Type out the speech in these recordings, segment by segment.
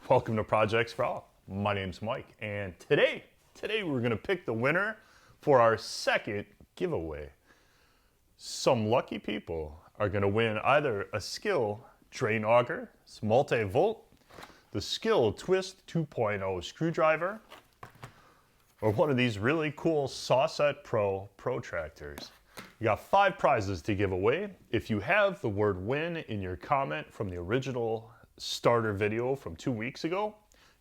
Welcome to Projects for All. My name's Mike, and today we're gonna pick the winner for our second giveaway. Some lucky people are gonna win either a Skil drain auger, it's multi-volt, the Skil Twist 2.0 screwdriver, or one of these really cool Sawset Pro protractors. You got 5 prizes to give away. If you have the word win in your comment from the original starter video from 2 weeks ago,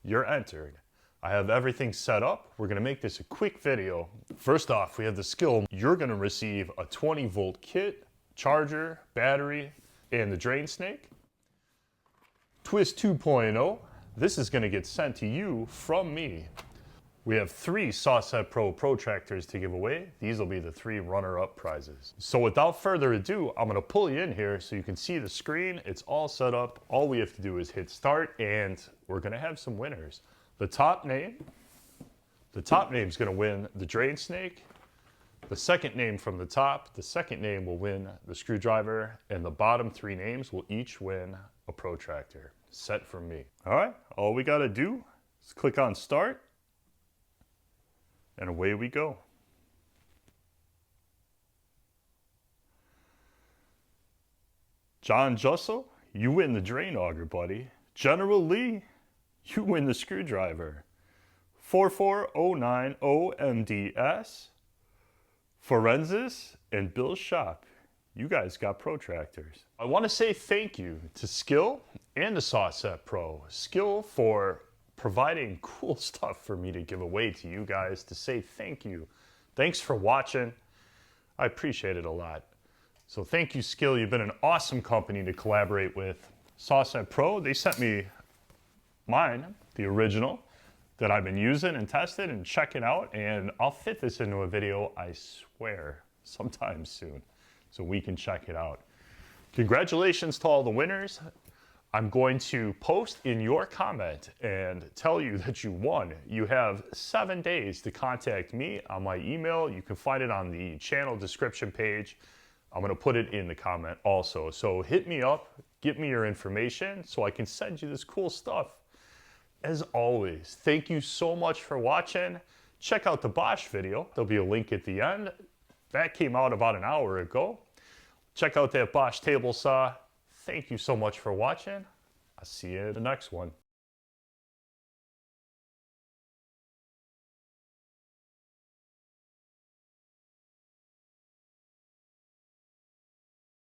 you're entered. I have everything set up. We're gonna make this a quick video. First off, we have the Skil. You're gonna receive a 20-volt kit, charger, battery, and the drain snake. Twist 2.0, this is gonna get sent to you from me. We have 3 Sawset Pro protractors to give away. These will be the 3 runner-up prizes. So without further ado, I'm gonna pull you in here so you can see the screen. It's all set up. All we have to do is hit start, and we're gonna have some winners. The top name's gonna win the drain snake. The second name from the top, the second name will win the screwdriver, and the bottom 3 names will each win a protractor, set from me. All right, all we gotta do is click on start, and away we go. John Jussel, you win the drain auger, buddy. General Lee, you win the screwdriver. 4409 OMDS, Forensis, and Bill's Shop, you guys got protractors. I want to say thank you to Skil and to Sawset Pro. Skil for providing cool stuff for me to give away to you guys, to say thank you. Thanks for watching. I appreciate it a lot. So thank you, Skil. You've been an awesome company to collaborate with. Sawset Pro, they sent me mine, the original, that I've been using and tested and checking out, and I'll fit this into a video, I swear, sometime soon, so we can check it out. Congratulations to all the winners. I'm going to post in your comment and tell you that you won. You have 7 days to contact me on my email. You can find it on the channel description page. I'm gonna put it in the comment also. So hit me up, give me your information so I can send you this cool stuff. As always, thank you so much for watching. Check out the Bosch video. There'll be a link at the end. That came out about an hour ago. Check out that Bosch table saw. Thank you so much for watching. I'll see you in the next one.